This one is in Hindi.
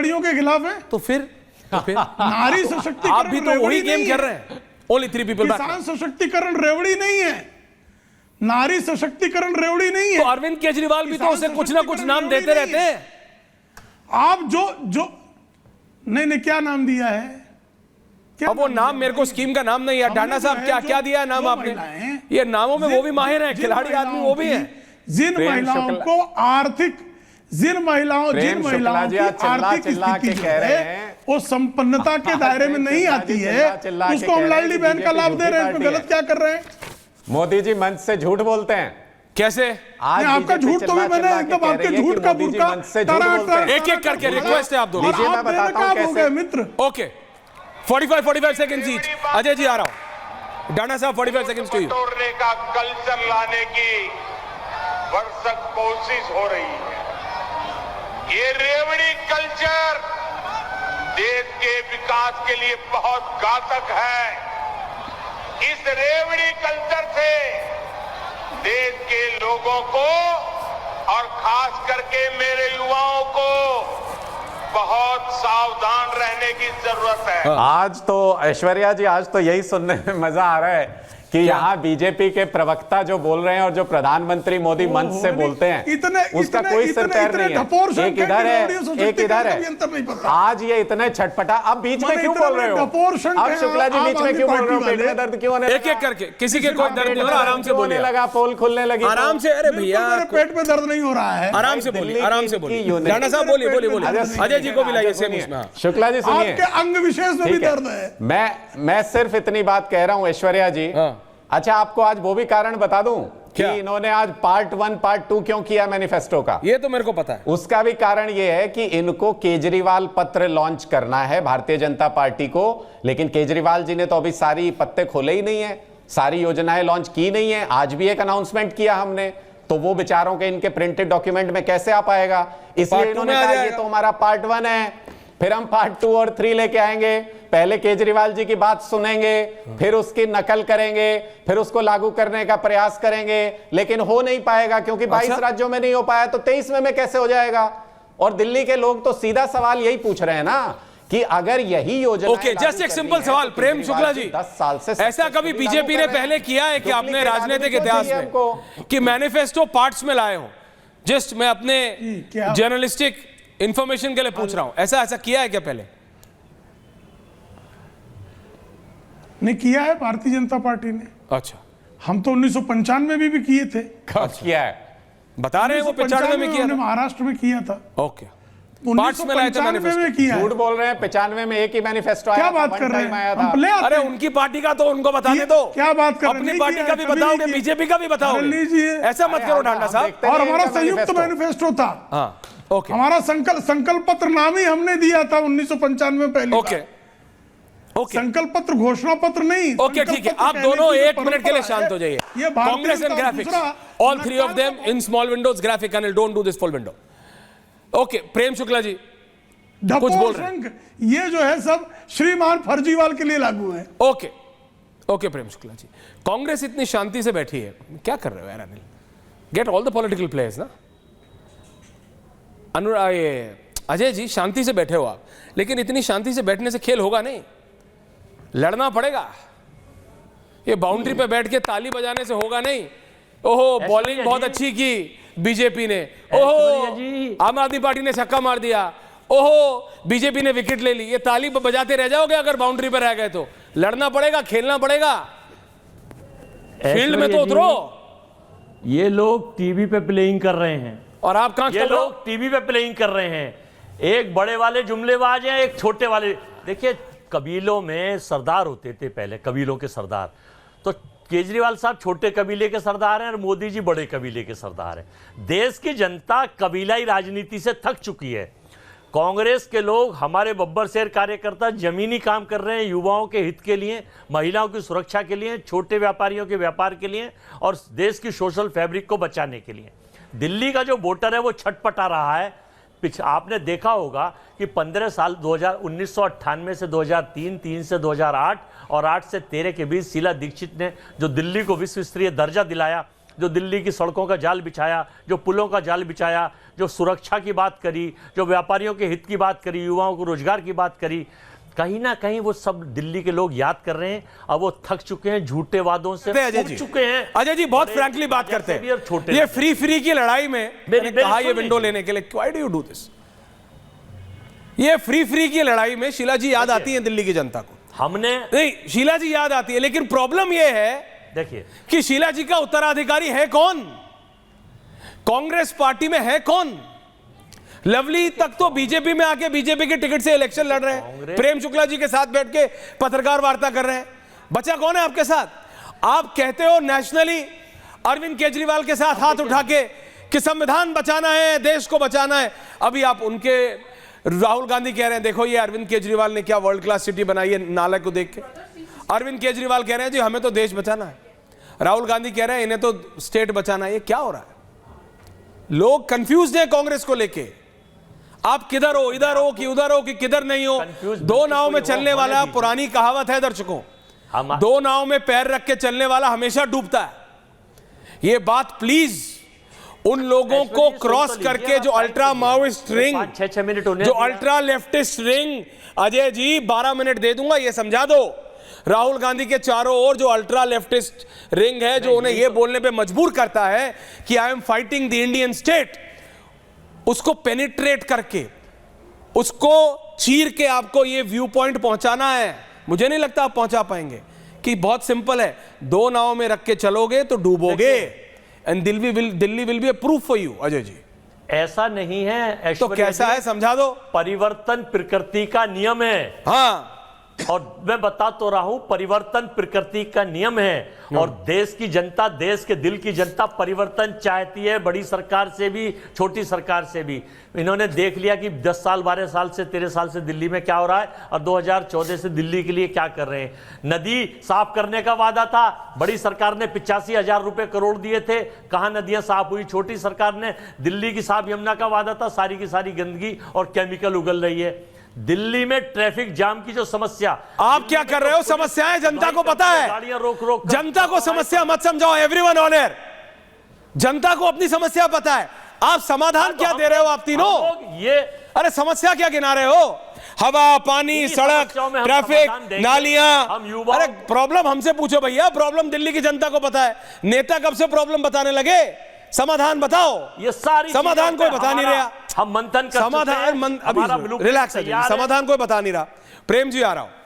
रेवड़ियों के खिलाफ है? तो फिर नारी सशक्तिकरण आप भी तो वही गेम खेल रहे हैं। Only 3 people back. किसान सशक्तिकरण रेवड़ी नहीं है, नारी सशक्तिकरण रेवड़ी नहीं है। तो अरविंद केजरीवाल भी तो उसे कुछ ना कुछ नाम देते रहते हैं। आप जो नहीं क्या नाम दिया है? अब वो नाम मेरे को स्कीम का नाम नहीं है। डांडा साहब क्या क्या दिया है नाम आपने? ये नामों में वो भी माहिर हैं, खिलाड़ी आदमी वो भी हैं। जिन महिलाओं को आर्थिक, जिन महिलाओं की आर्थिक स्थिति जो है वो संपन्नता के दायरे में नहीं आती है, उसको हम लाडली बहन का लाभ दे रहे हैं। इसमें गलत क्या कर रहे हैं? मोदी जी मंच से झूठ बोलते हैं। कैसे? आज आपका झूठ तो भी मैंने एकदम आपके झूठ का बुर्का एक एक करके रिक्वेस्ट है आप दोनों। मैं बताता हूं कैसे। मित्र okay 45 seconds each. Ajay ji आ रहा हूं। डाना साहब 45 सेकंड्स टू यू। तोड़ने का कल्चर लाने की भरसक कोशिश हो रही है। ये रेवड़ी कल्चर देश के विकास के लिए बहुत घातक है। इस रेवड़ी कल्चर से देश के लोगों को और खास करके मेरे युवाओं को बहुत सावधान रहने की जरूरत है। आज तो ऐश्वर्या जी, आज तो यही सुनने में मजा आ रहा है कि यहाँ बीजेपी के प्रवक्ता जो बोल रहे हैं और जो प्रधानमंत्री मोदी मंच से बोलते हैं उसका कोई सिर पैर नहीं है। एक इधर है, एक इधर है। आज ये इतने छटपटा, अब बीच में क्यों बोल रहे हो? अब शुक्ला जी बीच में क्यों बोल रहे हो? पेट में दर्द क्यों होने? एक एक करके, किसी के कोई दर्द नहीं हो रहा, आराम से बोलिए। लगा, पोल खुलने लगी, आराम से। अरे भैया पेट में दर्द नहीं हो रहा है, आराम से बोलिए, आराम से बोलिए। डाना साहब बोलिए, बोलिए, बोलिए। अजय जी को भी लाइए सेम इसमें। शुक्ला जी सुनिए, आपके अंग विशेष में भी दर्द है। मैं सिर्फ इतनी बात कह रहा हूं ऐश्वर्या जी। अच्छा, आपको आज वो भी कारण बता दूं कि इन्होंने आज पार्ट 1 पार्ट 2 क्यों किया मैनिफेस्टो का? ये तो मेरे को पता है। उसका भी कारण ये है कि इनको केजरीवाल पत्र लॉन्च करना है भारतीय जनता पार्टी को, लेकिन केजरीवाल जी ने तो अभी सारी पत्ते खोले ही नहीं है, सारी योजनाएं लॉन्च की नहीं है। आज भी एक अनाउंसमेंट किया हमने, तो वो बेचारों के इनके प्रिंटेड डॉक्यूमेंट में कैसे आ पाएगा? इसलिए इन्होंने कहा ये तो हमारा पार्ट 1 है, फिर हम पार्ट 2 और 3 लेके आएंगे। पहले केजरीवाल जी की बात सुनेंगे, फिर उसकी नकल करेंगे, फिर उसको लागू करने का प्रयास करेंगे, लेकिन हो नहीं पाएगा क्योंकि 22 राज्यों में नहीं हो पाया, तो 23 में कैसे हो जाएगा? और दिल्ली के लोग तो सीधा सवाल यही पूछ रहे हैं ना कि अगर यही योजना। ओके, जस्ट एक सिंपल सवाल प्रेम शुक्ला जी, 10 साल से ऐसा कभी बीजेपी ने पहले किया है कि अपने राजनीतिक इतिहास में कि मैनिफेस्टो पार्ट्स में लाए हो? जस्ट मैं अपने जर्नलिस्टिक इंफॉर्मेशन के लिए पूछ रहा हूं, ऐसा किया है क्या पहले? नहीं किया है भारतीय जनता पार्टी ने। अच्छा, हम तो 1995 में भी किए थे। कब किया है? बता रहे हैं वो 95 में किया था, महाराष्ट्र में किया था। ओके, पार्ट्स में लाए थे मैनिफेस्टो। झूठ बोल रहे हैं, 95 में एक ही मैनिफेस्टो आया। क्या बात कर रहे हैं? अरे उनकी पार्टी का तो उनको बताने दो। क्या बात कर रहे हैं? अपनी पार्टी का भी बताओगे, बीजेपी का भी बताओगे, ऐसा मत करो डांडा साहब। और हमारा संयुक्त मैनिफेस्टो था। हाँ, ओके। हमारा संकल्प पत्र नाम ही हमने दिया था 1995 में पहले। Okay, okay. संकल्प पत्र घोषणा पत्र नहीं। ओके, ठीक है, आप दोनों 1 मिनट के लिए शांत हो जाइए। Congress and graphics, all 3 of them in small windows, graphic and don't do this full window. Okay, Prem Shukla ji कुछ बोल रहे हैं। ये जो है सब श्रीमान फर्जीवाल के लिए लागू है। ओके, ओके प्रेम शुक्ला जी, कांग्रेस इतनी शांति से बैठी है, क्या कर रहे हो यार Anil? Get all the political players ना। अजय जी शांति से बैठे हो आप, लेकिन इतनी शांति से बैठने से खेल होगा नहीं, लड़ना पड़ेगा। ये बाउंड्री पे बैठ के ताली बजाने से होगा नहीं। ओहो, बॉलिंग बहुत अच्छी की बीजेपी ने, ओहो आम आदमी पार्टी ने छक्का मार दिया, ओहो बीजेपी ने विकेट ले ली, ये ताली बजाते रह जाओगे अगर बाउंड्री पर रह गए तो? लड़ना पड़ेगा, खेलना पड़ेगा, फील्ड में तो उतरो। ये लोग टीवी पे प्लेइंग कर रहे हैं और आप कहां? ये लोग टीवी पे प्लेइंग कर रहे हैं। एक बड़े वाले जुमलेबाज हैं, एक छोटे वाले। देखिए, कबीलों में सरदार होते थे पहले, कबीलों के सरदार। तो केजरीवाल साहब छोटे कबीले के सरदार हैं और मोदी जी बड़े कबीले के सरदार हैं। देश की जनता कबीलाई राजनीति से थक चुकी है। कांग्रेस के लोग, हमारे बब्बर शेर कार्यकर्ता जमीनी काम कर रहे हैं, युवाओं के हित के लिए, महिलाओं की सुरक्षा के लिए, छोटे व्यापारियों के व्यापार के लिए और देश की सोशल फैब्रिक को बचाने के लिए। दिल्ली का जो वोटर है वो छटपटा रहा है। आपने देखा होगा कि 15 साल 1998 से 2003, 3 से 2008 और 8 से 13 के बीच शीला दीक्षित ने जो दिल्ली को विश्व स्तरीय दर्जा दिलाया, जो दिल्ली की सड़कों का जाल बिछाया, जो पुलों का जाल बिछाया, जो सुरक्षा की बात करी, जो व्यापारियों के हित की बात करी, युवाओं को रोजगार की बात करी, कहीं ना कहीं वो सब दिल्ली के लोग याद कर रहे हैं। अब वो थक चुके हैं, झूठे वादों से उब चुके हैं। अजय जी बहुत फ्रैंकली बात करते हैं। ये फ्री की लड़ाई में मैंने कहा ये विंडो लेने के लिए, why do you do this? ये फ्री की लड़ाई में शीला जी याद आती है दिल्ली की जनता को। हमने नहीं, शीला जी याद आती है, लेकिन प्रॉब्लम ये है देखिए कि शीला जी का उत्तराधिकारी है कौन? कांग्रेस पार्टी में है कौन? लवली तक तो बीजेपी में आके बीजेपी के टिकट से इलेक्शन लड़ रहे हैं, प्रेम शुक्ला जी के साथ बैठ के पत्रकार वार्ता कर रहे हैं। बचा कौन है आपके साथ? आप कहते हो नेशनली अरविंद केजरीवाल के साथ हाथ उठा के कि संविधान बचाना है, देश को बचाना है। अभी आप उनके राहुल गांधी कह रहे हैं देखो ये अरविंद केजरीवाल ने क्या वर्ल्ड क्लास सिटी बनाई है नाला को देख के। अरविंद केजरीवाल कह रहे हैं जी हमें तो देश बचाना है। राहुल गांधी कह रहे हैं इन्हें तो स्टेट बचाना है। ये क्या हो रहा है? लोग कंफ्यूज हैं कांग्रेस को लेके। आप किधर हो, इधर हो कि उधर हो कि किधर नहीं हो। दो नाव में चलने वाला, पुरानी कहावत है दर्शकों, दो नाव में पैर रख के चलने वाला हमेशा डूबता है। ये बात प्लीज उन लोगों को क्रॉस करके जो अल्ट्रा माओइस्ट रिंग, 6 मिनट होने जो ultra leftist ring, Ajay ji 12 minute दे दूंगा, ये समझा दो राहुल गांधी के चारों ओर जो अल्ट्रा लेफ्टिस्ट रिंग है जो उन्हें ये बोलने पे मजबूर करता है कि I am fighting the Indian state, उसको पेनिट्रेट करके, उसको चीर के आपको ये व्यू पॉइंट पहुंचाना है। मुझे नहीं लगता आप पहुंचा पाएंगे, कि बहुत सिंपल है, दो नाव में रख के चलोगे तो डूबोगे। And Delhi will be a proof for you. Ajay ji ऐसा नहीं है। तो कैसा है समझा दो। परिवर्तन प्रकृति का नियम है। हाँ, और मैं बता तो रहा हूं, परिवर्तन प्रकृति का नियम है। और देश की जनता, देश के दिल की जनता परिवर्तन चाहती है, बड़ी सरकार से भी, छोटी सरकार से भी। इन्होंने देख लिया कि 10 साल 12 साल से 13 साल से दिल्ली में क्या हो रहा है, और 2014 से दिल्ली के लिए क्या कर रहे हैं। नदी साफ करने का वादा था, बड़ी सरकार ने 85,000 रुपए करोड़ दिए थे, कहां नदियां साफ हुई। छोटी सरकार ने दिल्ली की साफ यमुना का वादा था, सारी की सारी गंदगी और केमिकल उगल रही है। दिल्ली में ट्रैफिक जाम की जो समस्या, आप क्या कर रहे हो? समस्याएं जनता को पता है। गाड़ियां रोक जनता को समस्या मत समझाओ। एवरीवन ऑन एयर, जनता को अपनी समस्या पता है। आप समाधान क्या दे रहे हो? आप तीनों ये अरे समस्या क्या गिना रहे हो? हवा, पानी, सड़क, ट्रैफिक, नालियां। अरे प्रॉब्लम हमसे पूछो भैया, प्रॉब्लम दिल्ली की जनता को पता है। नेता कब से प्रॉब्लम बताने लगे? समाधान बताओ। ये सारी समाधान कोई बता नहीं रहा। हम मंथन कर समाधान, अभी रिलैक्स है, समाधान कोई बता नहीं रहा। प्रेम जी आ रहा हूं।